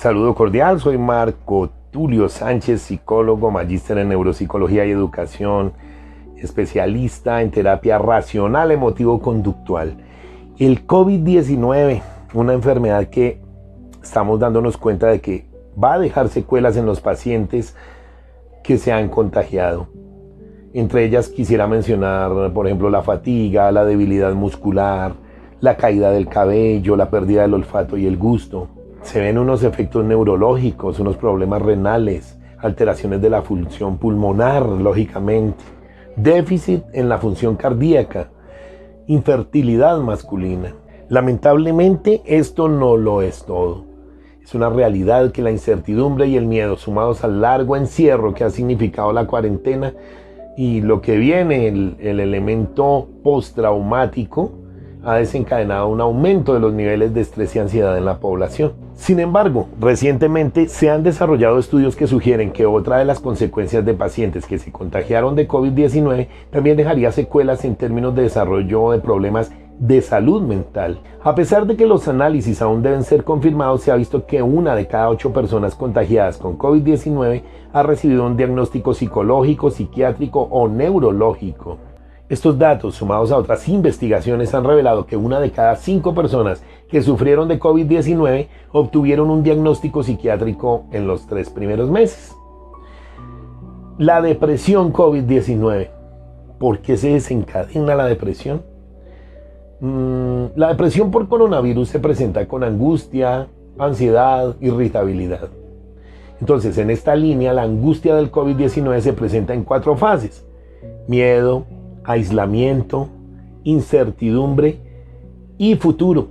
Saludo cordial, soy Marco Tulio Sánchez, psicólogo, magíster en neuropsicología y educación, especialista en terapia racional emotivo-conductual. El COVID-19, una enfermedad que estamos dándonos cuenta de que va a dejar secuelas en los pacientes que se han contagiado. Entre ellas quisiera mencionar, por ejemplo, la fatiga, la debilidad muscular, la caída del cabello, la pérdida del olfato y el gusto. Se ven unos efectos neurológicos, unos problemas renales, alteraciones de la función pulmonar, lógicamente, déficit en la función cardíaca, infertilidad masculina. Lamentablemente esto no lo es todo. Es una realidad que la incertidumbre y el miedo, sumados al largo encierro que ha significado la cuarentena y lo que viene, el elemento postraumático, ha desencadenado un aumento de los niveles de estrés y ansiedad en la población. Sin embargo, recientemente se han desarrollado estudios que sugieren que otra de las consecuencias de pacientes que se contagiaron de COVID-19 también dejaría secuelas en términos de desarrollo de problemas de salud mental. A pesar de que los análisis aún deben ser confirmados, se ha visto que 1 de cada 8 personas contagiadas con COVID-19 ha recibido un diagnóstico psicológico, psiquiátrico o neurológico. Estos datos, sumados a otras investigaciones, han revelado que 1 de cada 5 personas que sufrieron de COVID-19 obtuvieron un diagnóstico psiquiátrico en los 3 primeros meses. La depresión COVID-19. ¿Por qué se desencadena la depresión? La depresión por coronavirus se presenta con angustia, ansiedad, irritabilidad. Entonces, en esta línea, la angustia del COVID-19 se presenta en 4 fases: miedo, aislamiento, incertidumbre y futuro.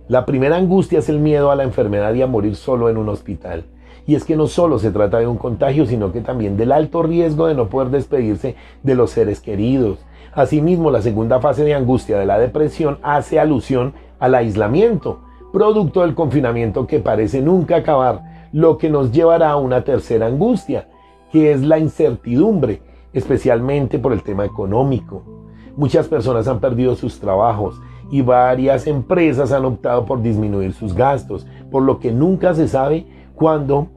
La primera angustia es el miedo a la enfermedad y a morir solo en un hospital. Y es que no solo se trata de un contagio, sino que también del alto riesgo de no poder despedirse de los seres queridos. Asimismo, la segunda fase de angustia de la depresión hace alusión al aislamiento, producto del confinamiento que parece nunca acabar, lo que nos llevará a una tercera angustia, que es la incertidumbre, especialmente por el tema económico. Muchas personas han perdido sus trabajos y varias empresas han optado por disminuir sus gastos, por lo que nunca se sabe cuándo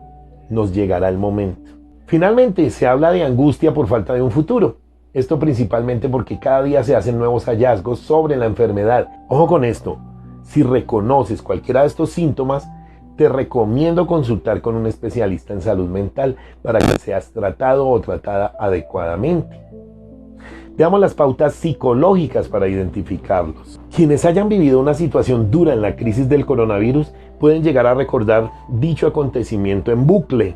nos llegará el momento. Finalmente, se habla de angustia por falta de un futuro. Esto principalmente porque cada día se hacen nuevos hallazgos sobre la enfermedad. Ojo con esto, si reconoces cualquiera de estos síntomas, te recomiendo consultar con un especialista en salud mental para que seas tratado o tratada adecuadamente. Veamos las pautas psicológicas para identificarlos. Quienes hayan vivido una situación dura en la crisis del coronavirus pueden llegar a recordar dicho acontecimiento en bucle,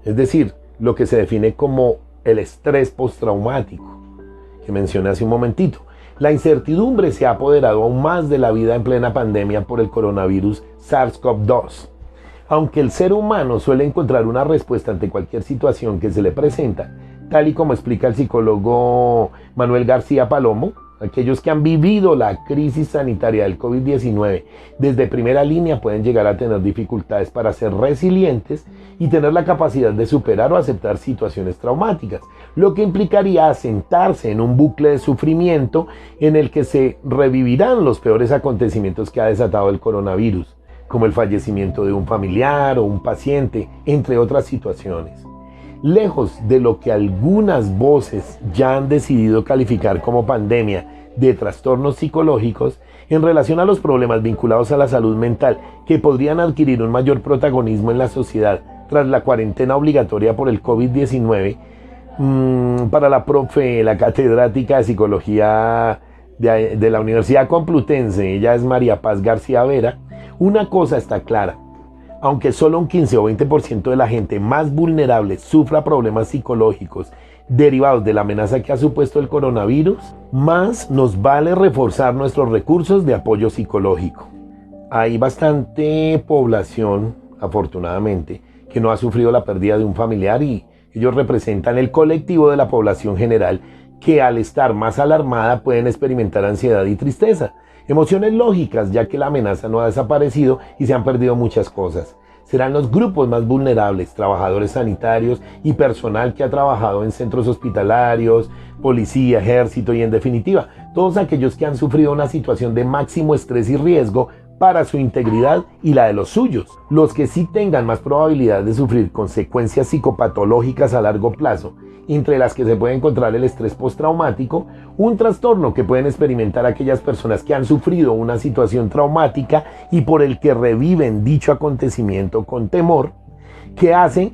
es decir, lo que se define como el estrés postraumático, que mencioné hace un momentito. La incertidumbre se ha apoderado aún más de la vida en plena pandemia por el coronavirus SARS-CoV-2. Aunque el ser humano suele encontrar una respuesta ante cualquier situación que se le presenta, tal y como explica el psicólogo Manuel García Palomo, aquellos que han vivido la crisis sanitaria del COVID-19 desde primera línea pueden llegar a tener dificultades para ser resilientes y tener la capacidad de superar o aceptar situaciones traumáticas, lo que implicaría asentarse en un bucle de sufrimiento en el que se revivirán los peores acontecimientos que ha desatado el coronavirus, como el fallecimiento de un familiar o un paciente, entre otras situaciones. Lejos de lo que algunas voces ya han decidido calificar como pandemia de trastornos psicológicos, en relación a los problemas vinculados a la salud mental que podrían adquirir un mayor protagonismo en la sociedad tras la cuarentena obligatoria por el COVID-19, para la profe, la catedrática de psicología de la Universidad Complutense, ella es María Paz García Vera, una cosa está clara: aunque solo un 15 o 20% de la gente más vulnerable sufra problemas psicológicos derivados de la amenaza que ha supuesto el coronavirus, más nos vale reforzar nuestros recursos de apoyo psicológico. Hay bastante población, afortunadamente, que no ha sufrido la pérdida de un familiar y ellos representan el colectivo de la población general que al estar más alarmada pueden experimentar ansiedad y tristeza. Emociones lógicas, ya que la amenaza no ha desaparecido y se han perdido muchas cosas. Serán los grupos más vulnerables, trabajadores sanitarios y personal que ha trabajado en centros hospitalarios, policía, ejército y en definitiva, todos aquellos que han sufrido una situación de máximo estrés y riesgo para su integridad y la de los suyos. Los que sí tengan más probabilidad de sufrir consecuencias psicopatológicas a largo plazo, entre las que se puede encontrar el estrés postraumático, un trastorno que pueden experimentar aquellas personas que han sufrido una situación traumática y por el que reviven dicho acontecimiento con temor, que hace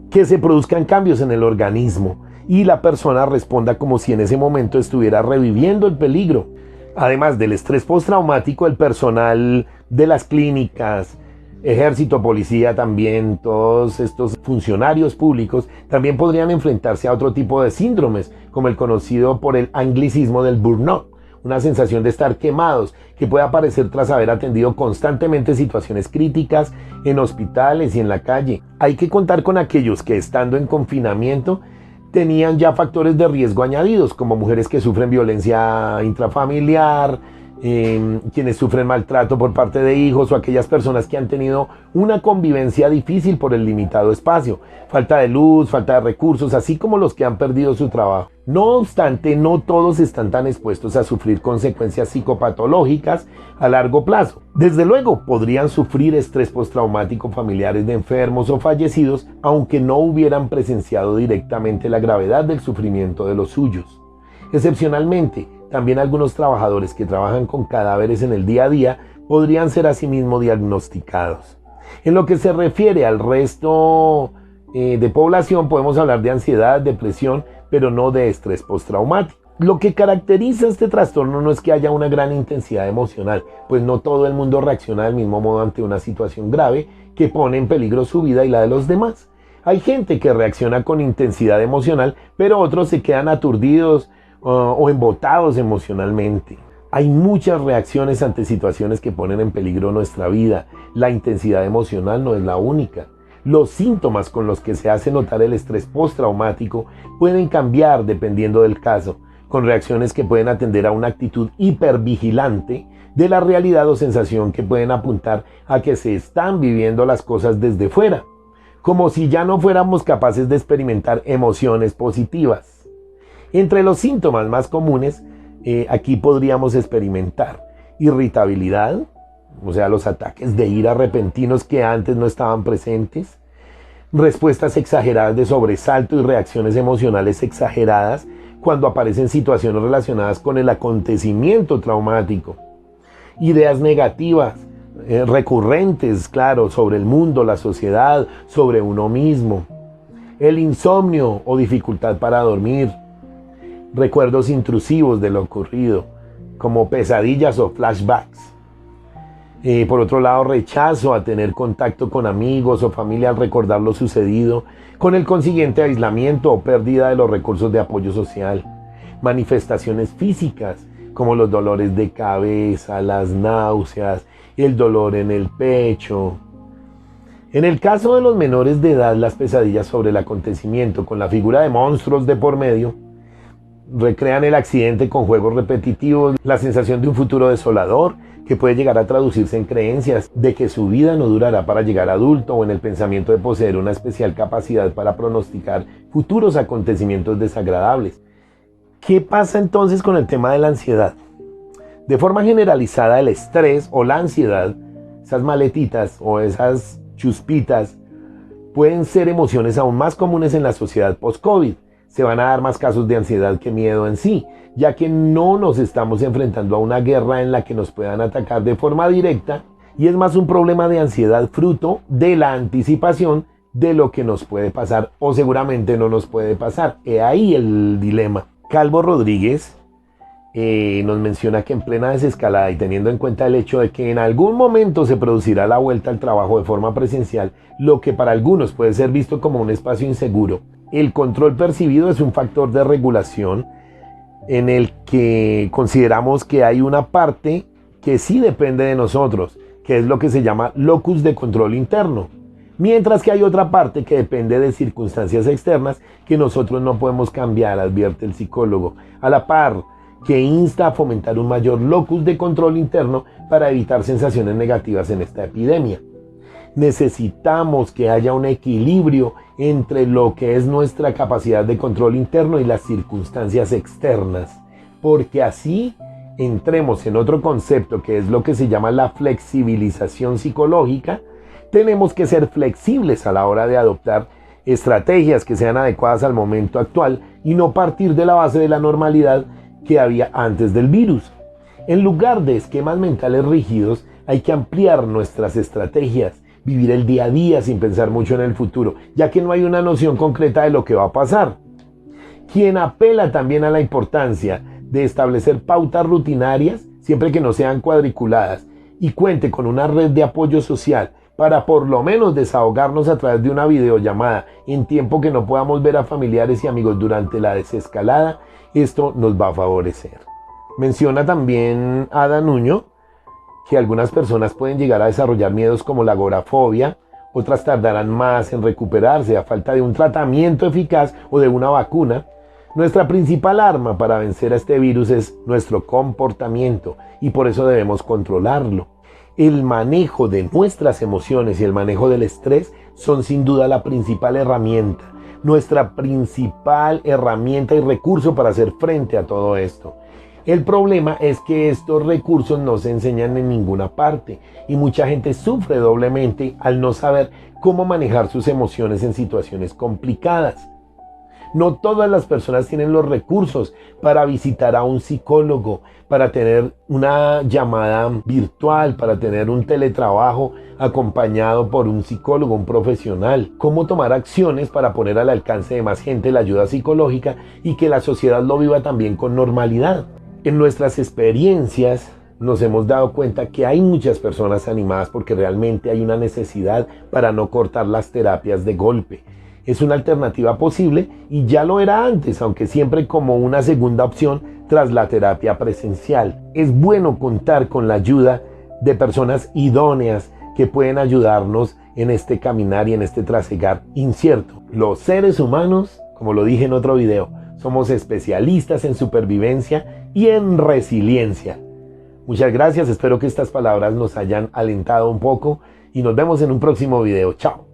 que se produzcan cambios en el organismo y la persona responda como si en ese momento estuviera reviviendo el peligro. Además del estrés postraumático, el personal de las clínicas, ejército, policía también, todos estos funcionarios públicos también podrían enfrentarse a otro tipo de síndromes, como el conocido por el anglicismo del burnout, una sensación de estar quemados que puede aparecer tras haber atendido constantemente situaciones críticas en hospitales y en la calle. Hay que contar con aquellos que, estando en confinamiento, tenían ya factores de riesgo añadidos, como mujeres que sufren violencia intrafamiliar, quienes sufren maltrato por parte de hijos o aquellas personas que han tenido una convivencia difícil por el limitado espacio, falta de luz, falta de recursos, así como los que han perdido su trabajo. No obstante, no todos están tan expuestos a sufrir consecuencias psicopatológicas a largo plazo. Desde luego, podrían sufrir estrés postraumático familiares de enfermos o fallecidos, aunque no hubieran presenciado directamente la gravedad del sufrimiento de los suyos. Excepcionalmente, también algunos trabajadores que trabajan con cadáveres en el día a día podrían ser asimismo diagnosticados. En lo que se refiere al resto de población, podemos hablar de ansiedad, depresión, pero no de estrés postraumático. Lo que caracteriza este trastorno no es que haya una gran intensidad emocional, pues no todo el mundo reacciona del mismo modo ante una situación grave que pone en peligro su vida y la de los demás. Hay gente que reacciona con intensidad emocional, pero otros se quedan aturdidos o embotados emocionalmente. Hay muchas reacciones ante situaciones que ponen en peligro nuestra vida. La intensidad emocional no es la única. Los síntomas con los que se hace notar el estrés postraumático pueden cambiar dependiendo del caso, con reacciones que pueden atender a una actitud hipervigilante de la realidad o sensación que pueden apuntar a que se están viviendo las cosas desde fuera, como si ya no fuéramos capaces de experimentar emociones positivas. Entre los síntomas más comunes, aquí podríamos experimentar irritabilidad, o sea, los ataques de ira repentinos que antes no estaban presentes, respuestas exageradas de sobresalto y reacciones emocionales exageradas cuando aparecen situaciones relacionadas con el acontecimiento traumático, ideas negativas, recurrentes, claro, sobre el mundo, la sociedad, sobre uno mismo, el insomnio o dificultad para dormir, recuerdos intrusivos de lo ocurrido, como pesadillas o flashbacks. Por otro lado, rechazo a tener contacto con amigos o familia al recordar lo sucedido, con el consiguiente aislamiento o pérdida de los recursos de apoyo social. Manifestaciones físicas, como los dolores de cabeza, las náuseas, el dolor en el pecho. En el caso de los menores de edad, las pesadillas sobre el acontecimiento con la figura de monstruos de por medio recrean el accidente con juegos repetitivos, la sensación de un futuro desolador que puede llegar a traducirse en creencias de que su vida no durará para llegar a adulto, o en el pensamiento de poseer una especial capacidad para pronosticar futuros acontecimientos desagradables. ¿Qué pasa entonces con el tema de la ansiedad? De forma generalizada, el estrés o la ansiedad, esas maletitas o esas chuspitas, pueden ser emociones aún más comunes en la sociedad post-COVID. Se van a dar más casos de ansiedad que miedo en sí, ya que no nos estamos enfrentando a una guerra en la que nos puedan atacar de forma directa, y es más un problema de ansiedad fruto de la anticipación de lo que nos puede pasar o seguramente no nos puede pasar. He ahí el dilema. Calvo Rodríguez nos menciona que en plena desescalada y teniendo en cuenta el hecho de que en algún momento se producirá la vuelta al trabajo de forma presencial, lo que para algunos puede ser visto como un espacio inseguro, el control percibido es un factor de regulación en el que consideramos que hay una parte que sí depende de nosotros, que es lo que se llama locus de control interno, mientras que hay otra parte que depende de circunstancias externas que nosotros no podemos cambiar, advierte el psicólogo, a la par que insta a fomentar un mayor locus de control interno para evitar sensaciones negativas en esta epidemia. Necesitamos que haya un equilibrio entre lo que es nuestra capacidad de control interno y las circunstancias externas, porque así entremos en otro concepto que es lo que se llama la flexibilización psicológica, tenemos que ser flexibles a la hora de adoptar estrategias que sean adecuadas al momento actual y no partir de la base de la normalidad que había antes del virus. En lugar de esquemas mentales rígidos, hay que ampliar nuestras estrategias, vivir el día a día sin pensar mucho en el futuro, ya que no hay una noción concreta de lo que va a pasar. Quien apela también a la importancia de establecer pautas rutinarias, siempre que no sean cuadriculadas, y cuente con una red de apoyo social para por lo menos desahogarnos a través de una videollamada en tiempo que no podamos ver a familiares y amigos durante la desescalada, esto nos va a favorecer. Menciona también Ada Nuño que algunas personas pueden llegar a desarrollar miedos como la agorafobia, otras tardarán más en recuperarse a falta de un tratamiento eficaz o de una vacuna. Nuestra principal arma para vencer a este virus es nuestro comportamiento y por eso debemos controlarlo. El manejo de nuestras emociones y el manejo del estrés son sin duda la principal herramienta, nuestra principal herramienta y recurso para hacer frente a todo esto. El problema es que estos recursos no se enseñan en ninguna parte y mucha gente sufre doblemente al no saber cómo manejar sus emociones en situaciones complicadas. No todas las personas tienen los recursos para visitar a un psicólogo, para tener una llamada virtual, para tener un teletrabajo acompañado por un psicólogo, un profesional. Cómo tomar acciones para poner al alcance de más gente la ayuda psicológica y que la sociedad lo viva también con normalidad. En nuestras experiencias nos hemos dado cuenta que hay muchas personas animadas porque realmente hay una necesidad para no cortar las terapias de golpe. Es una alternativa posible y ya lo era antes, aunque siempre como una segunda opción tras la terapia presencial. Es bueno contar con la ayuda de personas idóneas que pueden ayudarnos en este caminar y en este trasegar incierto. Los seres humanos, como lo dije en otro video, somos especialistas en supervivencia y en resiliencia. Muchas gracias, espero que estas palabras nos hayan alentado un poco y nos vemos en un próximo video. Chao.